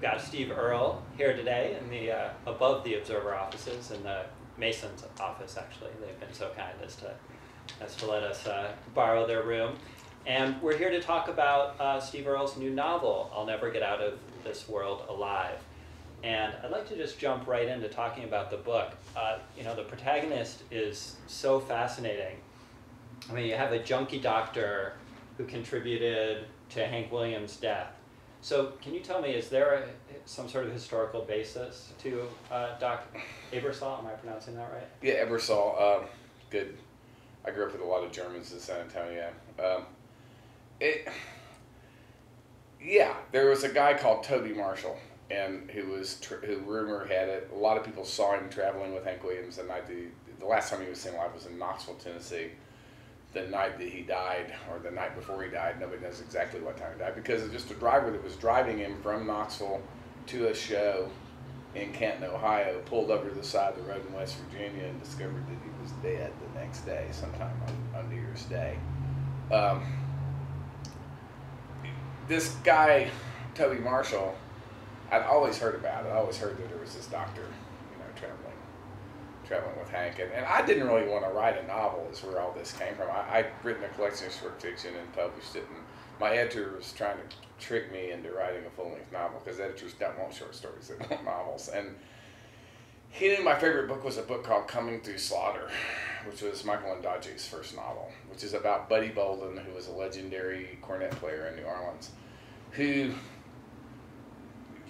got Steve Earle here today in the above the Observer offices in the Mason's office. Actually, they've been so kind as to let us borrow their room, and we're here to talk about Steve Earle's new novel, "I'll Never Get Out of This World Alive." And I'd like to just jump right into talking about the book. The protagonist is so fascinating. I mean, you have a junkie doctor who contributed to Hank Williams' death. So can you tell me, is there some sort of historical basis to Doc Ebersol? Am I pronouncing that right? Yeah, Ebersol. Good. I grew up with a lot of Germans in San Antonio. There was a guy called Toby Marshall, and who rumor had it, a lot of people saw him traveling with Hank Williams the night the last time he was seen alive was in Knoxville, Tennessee. The night that he died, or the night before he died, nobody knows exactly what time he died, because it's just a driver that was driving him from Knoxville to a show in Canton, Ohio, pulled over to the side of the road in West Virginia and discovered that he was dead the next day, sometime on New Year's Day. This guy, Toby Marshall, I'd always heard about it. I always heard that there was this doctor, traveling with Hank, and I didn't really want to write a novel. Is where all this came from. I'd written a collection of short fiction and published it, and my editor was trying to trick me into writing a full-length novel, because editors don't want short stories, they want novels. And he knew my favorite book was a book called Coming Through Slaughter, which was Michael Ondaatje's first novel, which is about Buddy Bolden, who was a legendary cornet player in New Orleans, who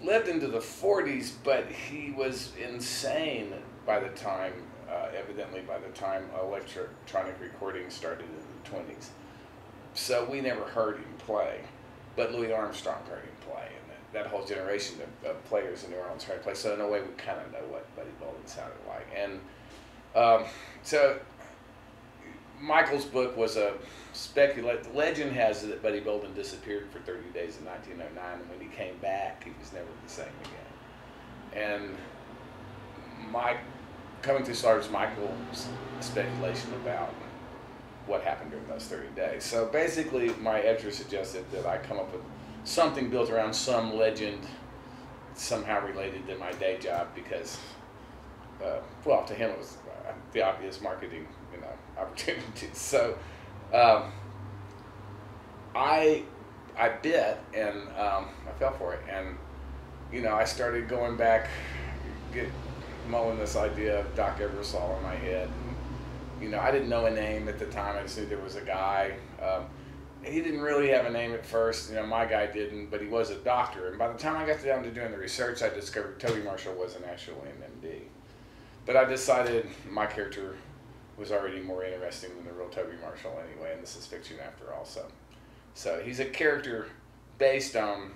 lived into the 40s, but he was insane by the time, evidently by the time electronic recording started in the 20s. So we never heard him play, but Louis Armstrong heard him play, and that whole generation of players in New Orleans heard him play. So in a way, we kind of know what Buddy Bolden sounded like. And so Michael's book was a legend has it that Buddy Bolden disappeared for 30 days in 1909, and when he came back, he was never the same again. And Coming Through Slaughter is Michael's speculation about what happened during those 30 days. So basically, my editor suggested that I come up with something built around some legend somehow related to my day job, because, to him it was the obvious marketing, opportunities. So I bit, and I fell for it, and I started going back, mulling this idea of Doc Ebersol in my head. And, I didn't know a name at the time. I just knew there was a guy. He didn't really have a name at first. My guy didn't, but he was a doctor. And by the time I got down to doing the research, I discovered Toby Marshall wasn't actually an MD. But I decided my character was already more interesting than the real Toby Marshall anyway, and this is fiction after all. So he's a character based on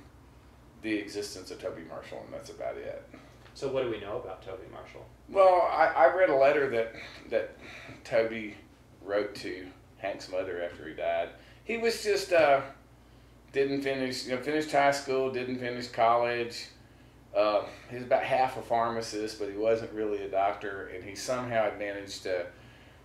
the existence of Toby Marshall, and that's about it. So what do we know about Toby Marshall? Well, I read a letter that Toby wrote to Hank's mother after he died. He was just didn't finish, finished high school, didn't finish college. He was about half a pharmacist, but he wasn't really a doctor, and he somehow had managed to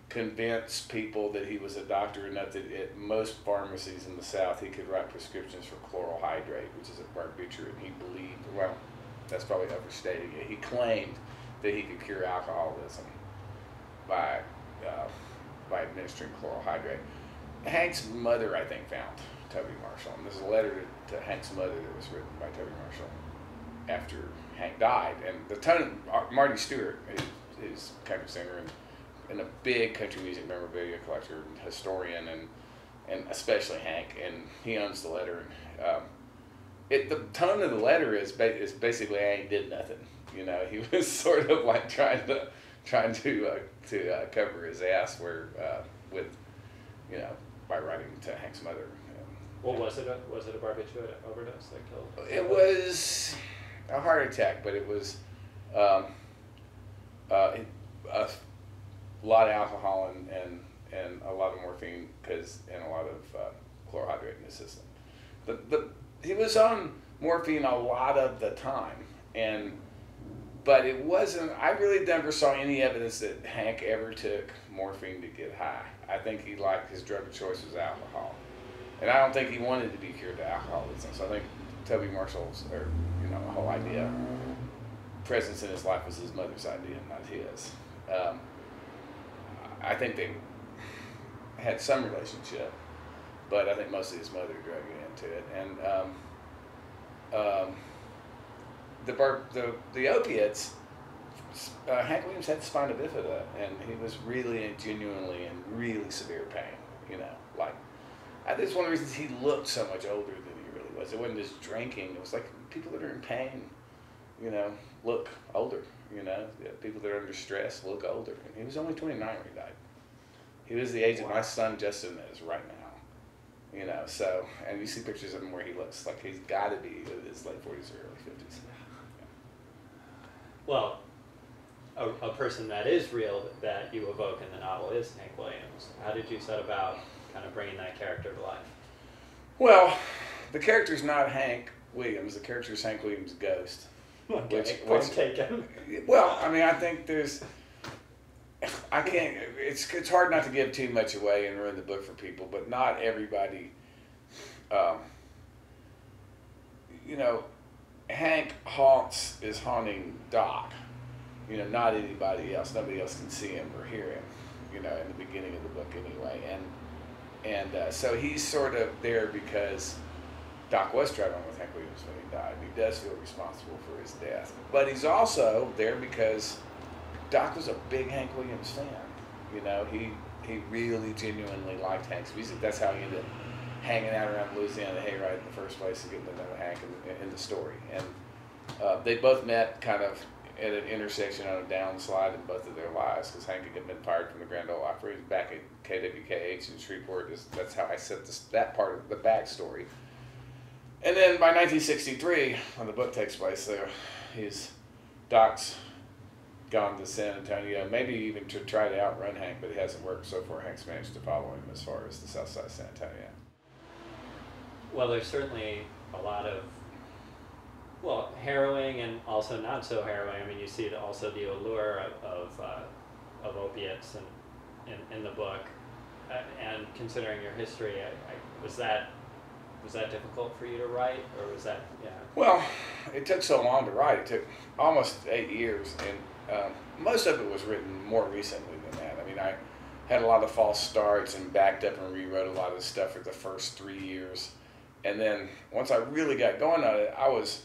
convince people that he was a doctor, enough that at most pharmacies in the South he could write prescriptions for chloral hydrate, which is a barbiturate, and he believed, well, that's probably overstating it. He claimed that he could cure alcoholism by administering chloral hydrate. Hank's mother, I think, found Toby Marshall, and there's a letter to Hank's mother that was written by Toby Marshall after Hank died. And the tone, Marty Stewart is a country singer and a big country music memorabilia collector, historian, and especially Hank, and he owns the letter. The tone of the letter is basically, I ain't did nothing. He was sort of like trying to cover his ass by writing to Hank's mother. Well, was it a barbiturate overdose that killed? It was a heart attack, but it was a lot of alcohol and a lot of morphine and a lot of chlorohydrate in his system. He was on morphine a lot of the time, but it wasn't. I really never saw any evidence that Hank ever took morphine to get high. I think his drug of choice was alcohol, and I don't think he wanted to be cured to alcoholism. So I think Toby Marshall's, or the whole idea. Presence in his life was his mother's idea, not his. I think they had some relationship, but I think mostly his mother dragged him into it. And the opiates, Hank Williams had spina bifida, and he was really and genuinely in really severe pain. I think it's one of the reasons he looked so much older than he really was. It wasn't just drinking. It was like people that are in pain, look older. People that are under stress look older. And he was only 29 when he died. He was the age that my son Justin is right now. So, and you see pictures of him where he looks like he's got to be in his late 40s or early 50s. Well, a person that is real that you evoke in the novel is Hank Williams. How did you set about kind of bringing that character to life? Well, the character's not Hank Williams. The character's Hank Williams' ghost. Okay, point taken. Well, I mean, I think I can't. It's hard not to give too much away and ruin the book for people, but not everybody. Hank is haunting Doc. Not anybody else. Nobody else can see him or hear him. In the beginning of the book, anyway, and so he's sort of there because Doc was traveling with Hank Williams when he died. He does feel responsible for his death, but he's also there because Doc was a big Hank Williams fan. He really genuinely liked Hank's music. That's how he ended up hanging out around Louisiana Hayride in the first place and getting to know Hank in the story. And they both met kind of at an intersection on a downslide in both of their lives, because Hank had been fired from the Grand Ole Opry. He was back at KWKH in Shreveport. That's how I set that part of the backstory. And then by 1963, when the book takes place there, Doc's gone to San Antonio, maybe even to try to outrun Hank, but it hasn't worked so far. Hank's managed to follow him as far as the south side of San Antonio. Well, there's certainly a lot of, harrowing and also not so harrowing. I mean, you see also the allure of opiates in the book. And considering your history, was that difficult for you to write, or was that, yeah? Well, it took so long to write. It took almost 8 years, and most of it was written more recently than that. I mean, I had a lot of false starts and backed up and rewrote a lot of stuff for the first 3 years. And then once I really got going on it, I was,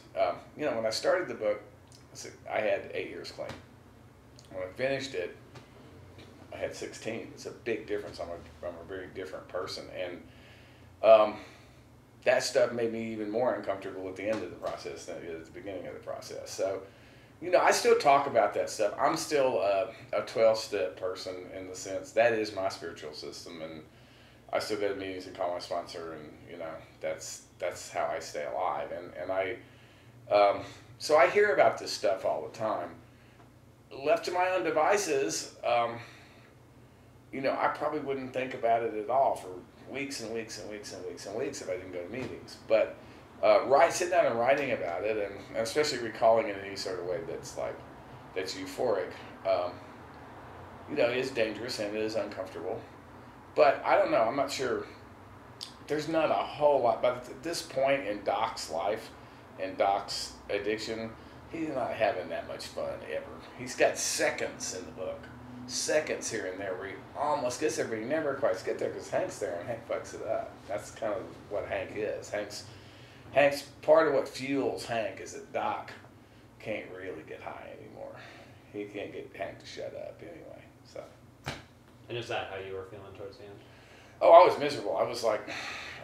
when I started the book, I had 8 years clean. When I finished it, I had 16. It's a big difference. I'm a very different person. And that stuff made me even more uncomfortable at the end of the process than it did at the beginning of the process. So, I still talk about that stuff. I'm still a 12-step person in the sense that is my spiritual system, and I still go to meetings and call my sponsor, and that's how I stay alive. And I so I hear about this stuff all the time. Left to my own devices, I probably wouldn't think about it at all for weeks and weeks and weeks and weeks and weeks if I didn't go to meetings. But sitting down and writing about it, and especially recalling it in any sort of way that's euphoric, is dangerous and it is uncomfortable. But I don't know. I'm not sure. There's not a whole lot. But at this point in Doc's life and Doc's addiction, he's not having that much fun ever. He's got seconds in the book. Seconds here and there where he almost gets there, but he never quite gets there because Hank's there and Hank fucks it up. That's kind of what Hank is. Hank's part of what fuels Hank is that Doc can't really get high anymore. He can't get Hank to shut up anyway. So. And is that how you were feeling towards the end? Oh, I was miserable. I was like,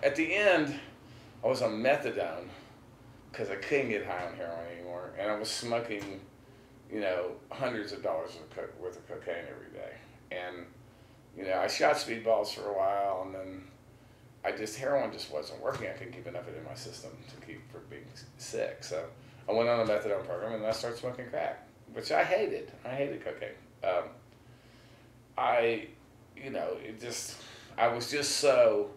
at the end, I was on methadone because I couldn't get high on heroin anymore, and I was smoking, hundreds of dollars worth of cocaine every day. And, I shot speedballs for a while, and then heroin just wasn't working. I couldn't keep enough of it in my system to keep from being sick. So I went on a methadone program, and then I started smoking crack, which I hated. I hated cocaine. I was just so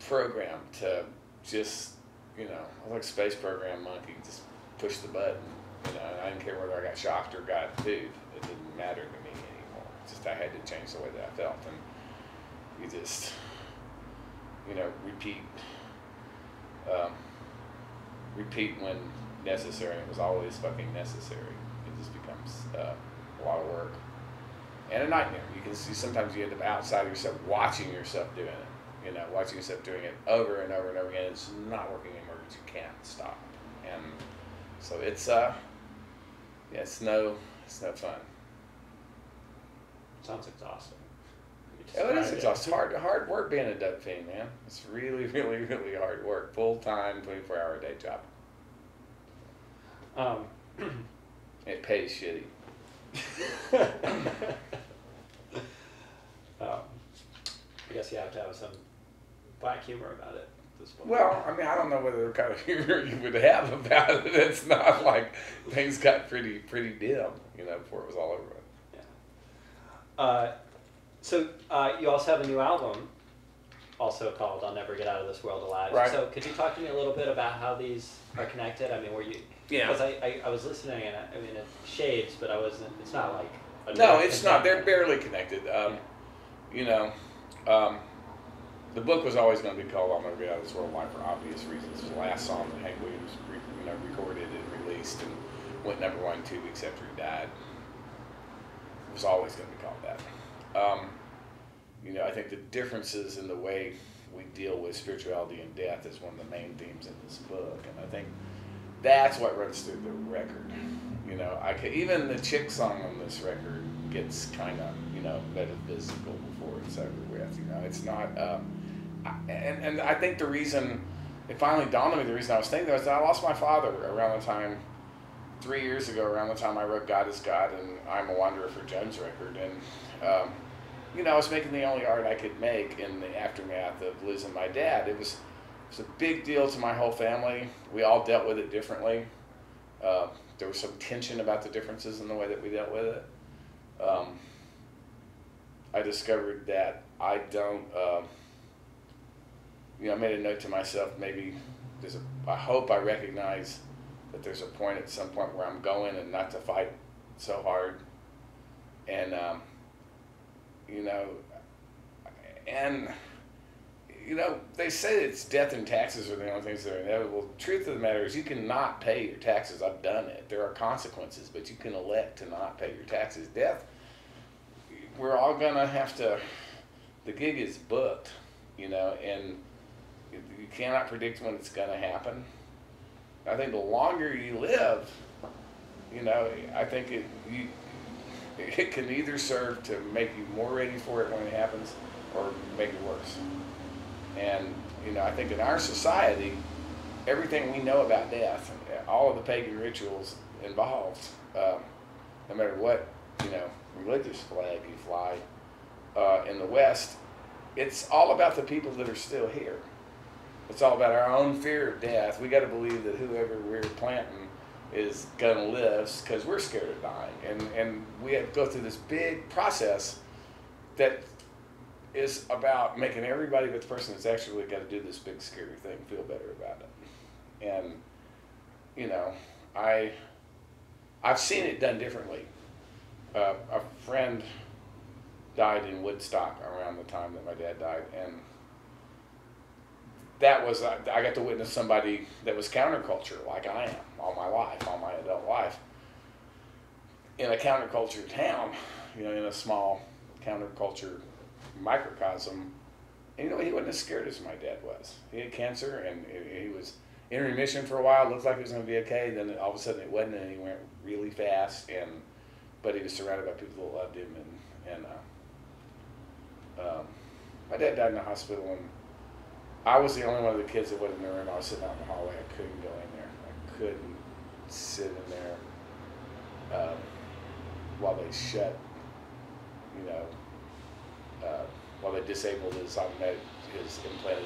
programmed to just, I was like a space program monkey, just push the button, and I didn't care whether I got shocked or got food. It didn't matter to me anymore. Just I had to change the way that I felt, and you just, repeat repeat when necessary. It was always fucking necessary. It just becomes a lot of work and a nightmare. You can see sometimes you end up outside of yourself, watching yourself doing it. You know, watching yourself doing it over and over and over again. It's not working anymore because you can't stop. And so it's it's no fun. Sounds exhausting. Oh, it is exhausting. Hard work being a duck fiend, man. It's really, really, really hard work. Full time, 24-hour day job. It pays shitty. I guess you have to have some black humor about it at this point. Well, I mean, I don't know what other kind of humor you would have about it. It's not like things got pretty dim, you know, before it was all over. Yeah. So you also have a new album, also called "I'll Never Get Out of This World Alive." Right. So could you talk to me a little bit about how these are connected? I mean, were you? Yeah. Because I was listening, and I mean, it shades, but I wasn't. It's not like. No, it's not. They're barely connected. You know, the book was always going to be called "I'll Never Get Out of This World Alive" for obvious reasons. It was the last song that Hank Williams, recorded and released, and went #1 2 weeks after he died. It was always going to be called that. You know, I think the differences in the way we deal with spirituality and death is one of the main themes in this book, and I think that's what runs through the record. You know, even the chick song on this record gets kind of, you know, metaphysical before it's over with. You know, it's not. And I think the reason it finally dawned on me, the reason I was thinking was I lost my father around the time. 3 years ago, around the time I wrote God is God and I'm a Wanderer for Jones record, and you know, I was making the only art I could make in the aftermath of losing my dad. It was a big deal to my whole family. We all dealt with it differently. There was some tension about the differences in the way that we dealt with it. I discovered that I don't, you know, I made a note to myself, maybe I hope I recognize that there's a point at some point where I'm going and not to fight so hard. And, you know, they say it's death and taxes are the only things that are inevitable. The truth of the matter is you cannot pay your taxes. I've done it. There are consequences, but you can elect to not pay your taxes. Death, we're all going to have to, the gig is booked, you know, and you cannot predict when it's going to happen. I think the longer you live, you know, I think it can either serve to make you more ready for it when it happens or make it worse. And, you know, I think in our society, everything we know about death, all of the pagan rituals involved, no matter what, you know, religious flag you fly, in the West, it's all about the people that are still here. It's all about our own fear of death. We got to believe that whoever we're planting is going to live because we're scared of dying. And we have to go through this big process that is about making everybody but the person that's actually got to do this big scary thing feel better about it. And, you know, I've seen it done differently. A friend died in Woodstock around the time that my dad died, and that was, I got to witness somebody that was counterculture like I am all my life, all my adult life, in a counterculture town, you know, in a small counterculture microcosm. And you know, he wasn't as scared as my dad was. He had cancer, and he was in remission for a while. Looked like he was going to be okay. Then all of a sudden it wasn't, and he went really fast. But he was surrounded by people that loved him. And my dad died in the hospital, and I was the only one of the kids that wasn't in the room. I was sitting out in the hallway. I couldn't go in there. I couldn't sit in there while they shut, you know, while they disabled his implanted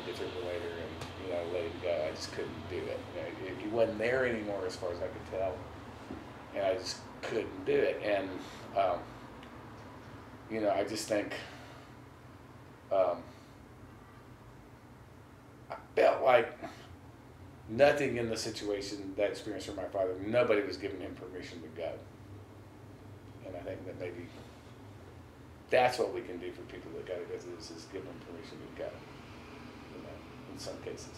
defibrillator and, you know, let him go. I just couldn't do it. You know, he wasn't there anymore as far as I could tell. And I just couldn't do it. And, you know, I just think, I felt like nothing in the situation, that experience for my father, nobody was giving him permission to go. And I think that maybe that's what we can do for people that got to go through this, is give them permission to go, you know, in some cases.